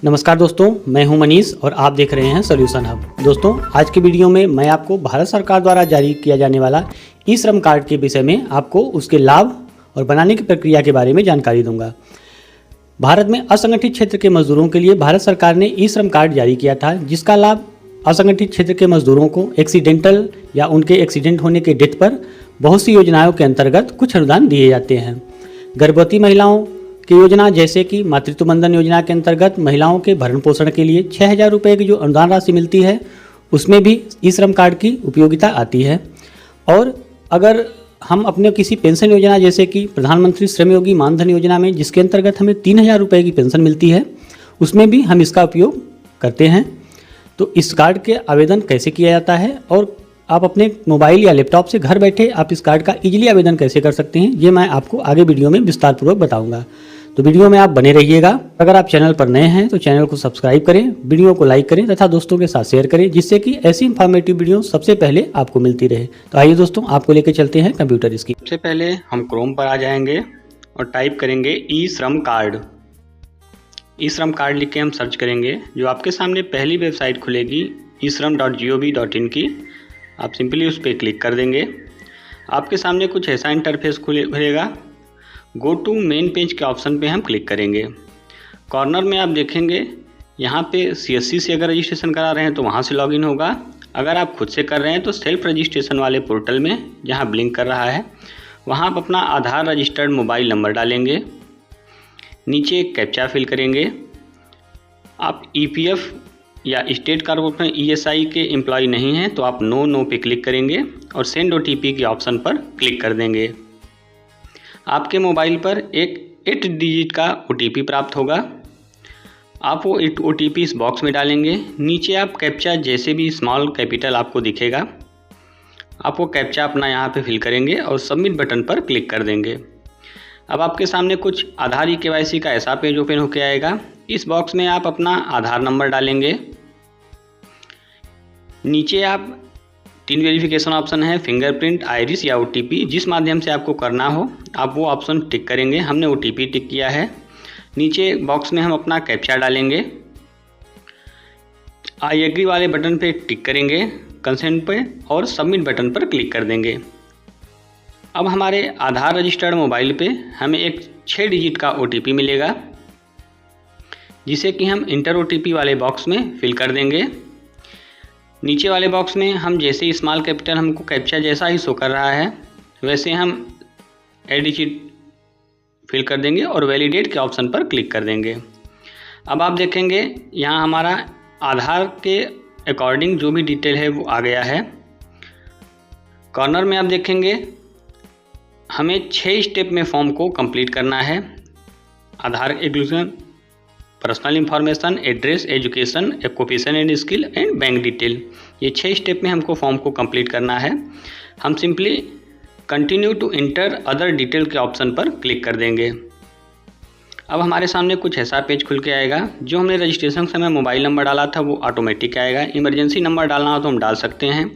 नमस्कार दोस्तों, मैं हूं मनीष और आप देख रहे हैं सॉल्यूशन हब। दोस्तों, आज की वीडियो में मैं आपको भारत सरकार द्वारा जारी किया जाने वाला ई श्रम कार्ड के विषय में आपको उसके लाभ और बनाने की प्रक्रिया के बारे में जानकारी दूंगा। भारत में असंगठित क्षेत्र के मजदूरों के लिए भारत सरकार ने ई श्रम कार्ड जारी किया था, जिसका लाभ असंगठित क्षेत्र के मजदूरों को एक्सीडेंटल या उनके एक्सीडेंट होने के डेथ पर बहुत सी योजनाओं के अंतर्गत कुछ अनुदान दिए जाते हैं। गर्भवती महिलाओं की योजना जैसे कि मातृत्व बंधन योजना के अंतर्गत महिलाओं के भरण पोषण के लिए 6,000 रुपये की जो अनुदान राशि मिलती है, उसमें भी ई श्रम कार्ड की उपयोगिता आती है। और अगर हम अपने किसी पेंशन योजना जैसे कि प्रधानमंत्री श्रम योगी मानधन योजना में, जिसके अंतर्गत हमें 3,000 रुपये की पेंशन मिलती है, उसमें भी हम इसका उपयोग करते हैं। तो इस कार्ड के आवेदन कैसे किया जाता है और आप अपने मोबाइल या लैपटॉप से घर बैठे आप इस कार्ड का इजीली आवेदन कैसे कर सकते हैं, ये मैं आपको आगे वीडियो में विस्तारपूर्वक बताऊंगा। तो वीडियो में आप बने रहिएगा। अगर आप चैनल पर नए हैं तो चैनल को सब्सक्राइब करें, वीडियो को लाइक करें तथा दोस्तों के साथ शेयर करें, जिससे कि ऐसी इंफॉर्मेटिव वीडियो सबसे पहले आपको मिलती रहे। तो आइए दोस्तों, आपको लेकर चलते हैं कंप्यूटर स्क्रीन। सबसे पहले हम क्रोम पर आ जाएंगे और टाइप करेंगे ई श्रम कार्ड। ई श्रम कार्ड लिख के हम सर्च करेंगे। जो आपके सामने पहली वेबसाइट खुलेगी eShram.gov.in की, आप सिंपली उस पर क्लिक कर देंगे। आपके सामने कुछ ऐसा इंटरफेस खुलेगा। गो टू मेन पेज के ऑप्शन पे हम क्लिक करेंगे। कॉर्नर में आप देखेंगे यहाँ पे CSC से अगर रजिस्ट्रेशन करा रहे हैं तो वहाँ से लॉगिन होगा। अगर आप खुद से कर रहे हैं तो सेल्फ रजिस्ट्रेशन वाले पोर्टल में जहाँ ब्लिंक कर रहा है वहाँ आप अपना आधार रजिस्टर्ड मोबाइल नंबर डालेंगे। नीचे एक कैप्चा फिल करेंगे। आप EPF या स्टेट कॉर्पोरेशन ESI के एम्प्लॉय नहीं हैं तो आप नो पे क्लिक करेंगे और सेंड OTP के ऑप्शन पर क्लिक कर देंगे। आपके मोबाइल पर एक 8 डिजिट का OTP प्राप्त होगा। आप वो OTP इस बॉक्स में डालेंगे। नीचे आप कैप्चा जैसे भी स्मॉल कैपिटल आपको दिखेगा, आप वो कैप्चा अपना यहाँ पे फिल करेंगे और सबमिट बटन पर क्लिक कर देंगे। अब आपके सामने कुछ आधार KYC का ऐसा पेज ओपन होकर आएगा। इस बॉक्स में आप अपना आधार नंबर डालेंगे। नीचे आप 3 वेरिफिकेशन ऑप्शन है, फिंगरप्रिंट, आइरिस या OTP, जिस माध्यम से आपको करना हो आप वो ऑप्शन टिक करेंगे। हमने OTP टिक किया है। नीचे बॉक्स में हम अपना कैप्चा डालेंगे। आई एग्री वाले बटन पे टिक करेंगे, कंसेंट पे, और सबमिट बटन पर क्लिक कर देंगे। अब हमारे आधार रजिस्टर्ड मोबाइल पे हमें एक 6 डिजिट का OTP मिलेगा, जिसे कि हम इंटर OTP वाले बॉक्स में फिल कर देंगे। नीचे वाले बॉक्स में हम जैसे ही स्मॉल कैपिटल हमको कैप्चा जैसा ही शो कर रहा है वैसे हम 8 डिजिट फिल कर देंगे और वैलिडेट के ऑप्शन पर क्लिक कर देंगे। अब आप देखेंगे यहाँ हमारा आधार के अकॉर्डिंग जो भी डिटेल है वो आ गया है। कॉर्नर में आप देखेंगे हमें 6 स्टेप में फॉर्म को कंप्लीट करना है। Aadhaar inclusion, personal information, address, education, occupation and skill and bank detail, ये 6 स्टेप में हमको फॉर्म को कंप्लीट करना है। हम simply continue to enter other detail के ऑप्शन पर क्लिक कर देंगे। अब हमारे सामने कुछ ऐसा पेज खुल के आएगा। जो हमने रजिस्ट्रेशन समय मोबाइल नंबर डाला था वो ऑटोमेटिक आएगा। इमरजेंसी नंबर डालना हो तो हम डाल सकते हैं।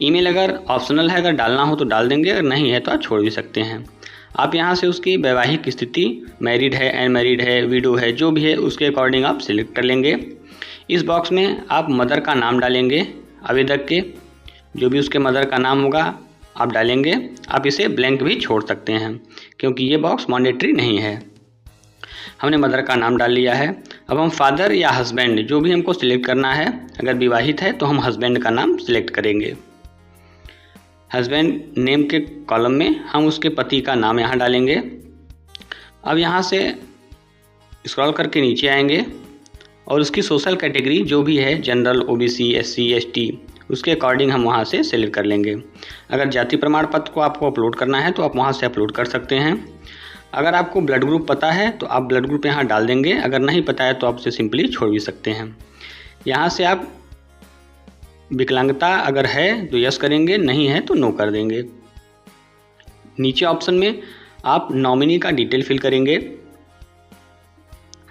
ईमेल अगर ऑप्शनल है, अगर डालना हो तो डाल देंगे, अगर नहीं है तो आप छोड़ भी सकते हैं। आप यहाँ से उसकी वैवाहिक स्थिति, मैरिड है, अनमैरिड है, विडो है, जो भी है उसके अकॉर्डिंग आप सिलेक्ट कर लेंगे। इस बॉक्स में आप मदर का नाम डालेंगे, आवेदक के जो भी उसके मदर का नाम होगा आप डालेंगे। आप इसे ब्लैंक भी छोड़ सकते हैं क्योंकि ये बॉक्स मैंडेटरी नहीं है। हमने मदर का नाम डाल लिया है। अब हम फादर या हस्बैंड जो भी हमको सिलेक्ट करना है, अगर विवाहित है तो हम हस्बैंड का नाम सिलेक्ट करेंगे। हस्बैंड नेम के कॉलम में हम उसके पति का नाम यहाँ डालेंगे। अब यहाँ से स्क्रॉल करके नीचे आएंगे और उसकी सोशल कैटेगरी जो भी है, जनरल, OBC, SC, ST, उसके अकॉर्डिंग हम वहाँ से सेलेक्ट कर लेंगे। अगर जाति प्रमाण पत्र को आपको अपलोड करना है तो आप वहाँ से अपलोड कर सकते हैं। अगर आपको ब्लड ग्रुप पता है तो आप ब्लड ग्रुप यहाँ डाल देंगे, अगर नहीं पता है तो आप उसे सिंपली छोड़ भी सकते हैं। यहाँ से आप विकलांगता अगर है तो यस करेंगे, नहीं है तो नो कर देंगे। नीचे ऑप्शन में आप नॉमिनी का डिटेल फिल करेंगे।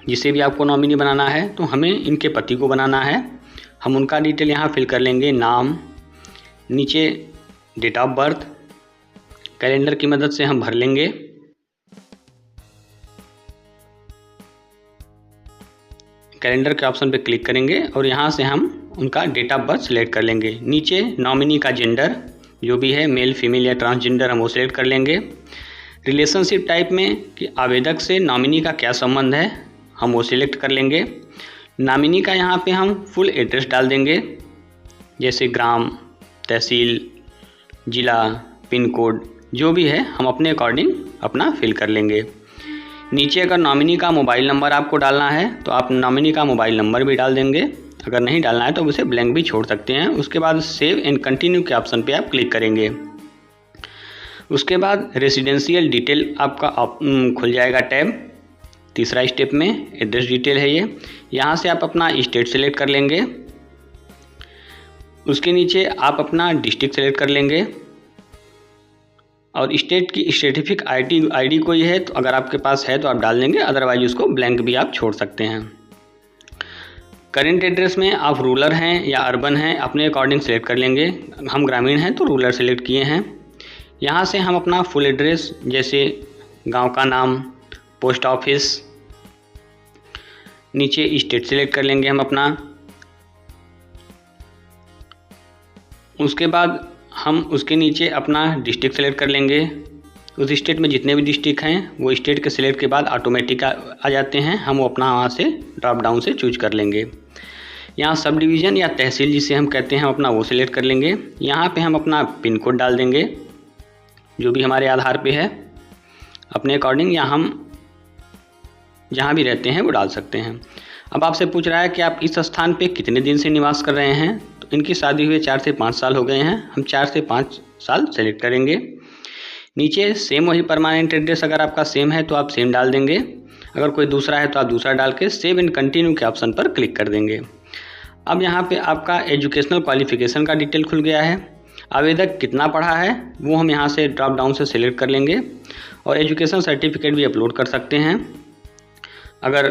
जिसे भी आपको नॉमिनी बनाना है तो हमें इनके पति को बनाना है, हम उनका डिटेल यहाँ फिल कर लेंगे, नाम, नीचे डेट ऑफ बर्थ, कैलेंडर की मदद से हम भर लेंगे। कैलेंडर के ऑप्शन पे क्लिक करेंगे और यहाँ से हम उनका डेट ऑफ बर्थ सेलेक्ट कर लेंगे। नीचे नॉमिनी का जेंडर जो भी है, मेल फीमेल या ट्रांसजेंडर, हम वो सिलेक्ट कर लेंगे। रिलेशनशिप टाइप में कि आवेदक से नॉमिनी का क्या संबंध है, हम वो सिलेक्ट कर लेंगे। नॉमिनी का यहाँ पे हम फुल एड्रेस डाल देंगे, जैसे ग्राम, तहसील, ज़िला, पिन कोड जो भी है हम अपने अकॉर्डिंग अपना फिल कर लेंगे। नीचे अगर नॉमिनी का मोबाइल नंबर आपको डालना है तो आप नॉमिनी का मोबाइल नंबर भी डाल देंगे, अगर नहीं डालना है तो उसे ब्लैंक भी छोड़ सकते हैं। उसके बाद सेव एंड कंटिन्यू के ऑप्शन पे आप क्लिक करेंगे। उसके बाद रेसिडेंशियल डिटेल आपका खुल जाएगा टैब, तीसरा स्टेप में एड्रेस डिटेल है ये। यहाँ से आप अपना स्टेट सेलेक्ट कर लेंगे। उसके नीचे आप अपना डिस्ट्रिक्ट सेलेक्ट कर लेंगे और स्टेट की स्टेटिफिक आईडी कोई है तो अगर आपके पास है तो आप डाल देंगे, अदरवाइज उसको ब्लैंक भी आप छोड़ सकते हैं। करेंट एड्रेस में आप रूरल हैं या अर्बन हैं अपने अकॉर्डिंग सेलेक्ट कर लेंगे। हम ग्रामीण हैं तो रूरल सेलेक्ट किए हैं। यहाँ से हम अपना फुल एड्रेस जैसे गांव का नाम, पोस्ट ऑफिस, नीचे स्टेट सेलेक्ट कर लेंगे हम अपना। उसके बाद हम उसके नीचे अपना डिस्ट्रिक्ट सेलेक्ट कर लेंगे। उस स्टेट में जितने भी डिस्ट्रिक्ट हैं वो स्टेट के सिलेक्ट के बाद ऑटोमेटिक आ जाते हैं, हम वो अपना वहाँ से ड्रॉप डाउन से चूज कर लेंगे। यहाँ सब डिवीज़न या तहसील जिसे हम कहते हैं हम अपना वो सिलेक्ट कर लेंगे। यहाँ पे हम अपना पिन कोड डाल देंगे जो भी हमारे आधार पे है अपने अकॉर्डिंग, या हम जहाँ भी रहते हैं वो डाल सकते हैं। अब आपसे पूछ रहा है कि आप इस स्थान पे कितने दिन से निवास कर रहे हैं, तो इनकी शादी हुए 4 से 5 साल हो गए हैं, हम 4 से 5 साल सेलेक्ट करेंगे। नीचे सेम वही परमानेंट एड्रेस अगर आपका सेम है तो आप सेम डाल देंगे, अगर कोई दूसरा है तो आप दूसरा डाल के सेव एंड कंटिन्यू के ऑप्शन पर क्लिक कर देंगे। अब यहाँ पे आपका एजुकेशनल क्वालिफिकेशन का डिटेल खुल गया है। आवेदक कितना पढ़ा है वो हम यहाँ से ड्रॉप डाउन से सिलेक्ट कर लेंगे और एजुकेशन सर्टिफिकेट भी अपलोड कर सकते हैं, अगर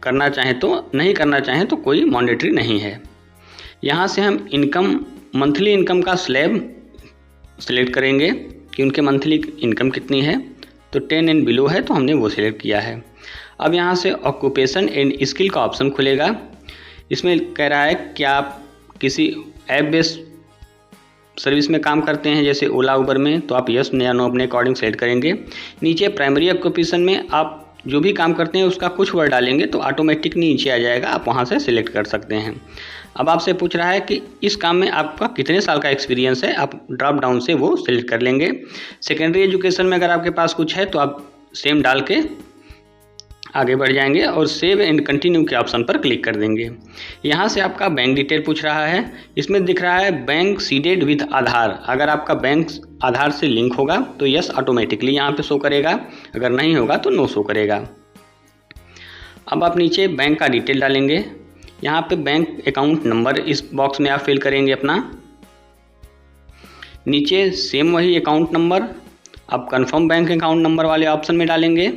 करना चाहें तो, नहीं करना चाहें तो कोई मैंडेटरी नहीं है। यहाँ से हम इनकम, मंथली इनकम का स्लैब सिलेक्ट करेंगे कि उनके मंथली इनकम कितनी है, तो 10 एंड बिलो है तो हमने वो सिलेक्ट किया है। अब यहाँ से ऑक्यूपेशन एंड स्किल का ऑप्शन खुलेगा। इसमें कह रहा है कि आप किसी ऐप बेस्ड सर्विस में काम करते हैं जैसे ओला उबर में, तो आप यस या नो अपने अकॉर्डिंग सेलेक्ट करेंगे। नीचे प्राइमरी ऑक्यूपेशन में आप जो भी काम करते हैं उसका कुछ वर्ड डालेंगे तो ऑटोमेटिक नीचे आ जाएगा, आप वहाँ से सिलेक्ट कर सकते हैं। अब आपसे पूछ रहा है कि इस काम में आपका कितने साल का एक्सपीरियंस है, आप ड्रॉप डाउन से वो सिलेक्ट कर लेंगे। सेकेंडरी एजुकेशन में अगर आपके पास कुछ है तो आप सेम डाल के आगे बढ़ जाएंगे और सेव एंड कंटिन्यू के ऑप्शन पर क्लिक कर देंगे। यहाँ से आपका बैंक डिटेल पूछ रहा है, इसमें दिख रहा है बैंक सीडेड विद आधार, अगर आपका बैंक आधार से लिंक होगा तो यस ऑटोमेटिकली यहाँ पे शो करेगा, अगर नहीं होगा तो नो शो करेगा। अब आप नीचे बैंक का डिटेल डालेंगे, यहाँ पे बैंक अकाउंट नंबर इस बॉक्स में आप फिल करेंगे अपना। नीचे सेम वही अकाउंट नंबर आप कंफर्म बैंक अकाउंट नंबर वाले ऑप्शन में डालेंगे,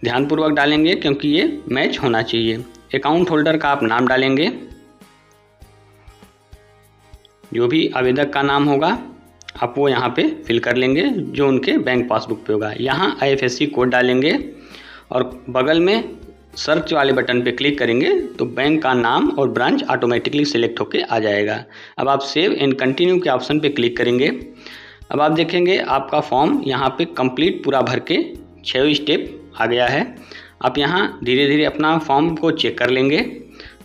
ध्यानपूर्वक डालेंगे क्योंकि ये मैच होना चाहिए। अकाउंट होल्डर का आप नाम डालेंगे, जो भी आवेदक का नाम होगा आप वो यहाँ पे फिल कर लेंगे जो उनके बैंक पासबुक पे होगा। यहाँ IFSC कोड डालेंगे और बगल में सर्च वाले बटन पे क्लिक करेंगे तो बैंक का नाम और ब्रांच ऑटोमेटिकली सिलेक्ट होके आ जाएगा। अब आप सेव एंड कंटिन्यू के ऑप्शन पे क्लिक करेंगे। अब आप देखेंगे आपका फॉर्म यहाँ पे कंप्लीट पूरा भर के 6 स्टेप आ गया है। आप यहाँ धीरे धीरे अपना फॉर्म को चेक कर लेंगे,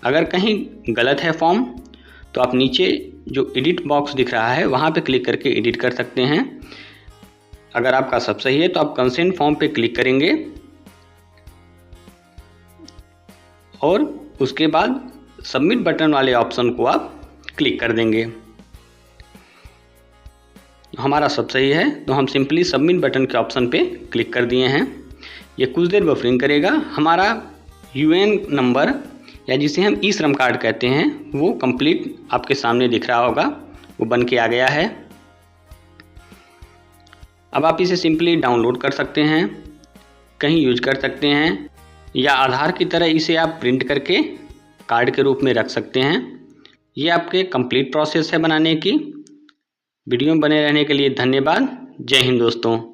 अगर कहीं गलत है फॉर्म तो आप नीचे जो एडिट बॉक्स दिख रहा है वहाँ पे क्लिक करके एडिट कर सकते हैं। अगर आपका सब सही है तो आप कंसेंट फॉर्म पे क्लिक करेंगे और उसके बाद सबमिट बटन वाले ऑप्शन को आप क्लिक कर देंगे। हमारा सब सही है तो हम सिंपली सबमिट बटन के ऑप्शन पे क्लिक कर दिए हैं। ये कुछ देर बफरिंग करेगा। हमारा UN नंबर या जिसे हम ई श्रम कार्ड कहते हैं वो कंप्लीट आपके सामने दिख रहा होगा, वो बन के आ गया है। अब आप इसे सिंपली डाउनलोड कर सकते हैं, कहीं यूज कर सकते हैं, या आधार की तरह इसे आप प्रिंट करके कार्ड के रूप में रख सकते हैं। ये आपके कंप्लीट प्रोसेस है बनाने की। वीडियो में बने रहने के लिए धन्यवाद। जय हिंद दोस्तों।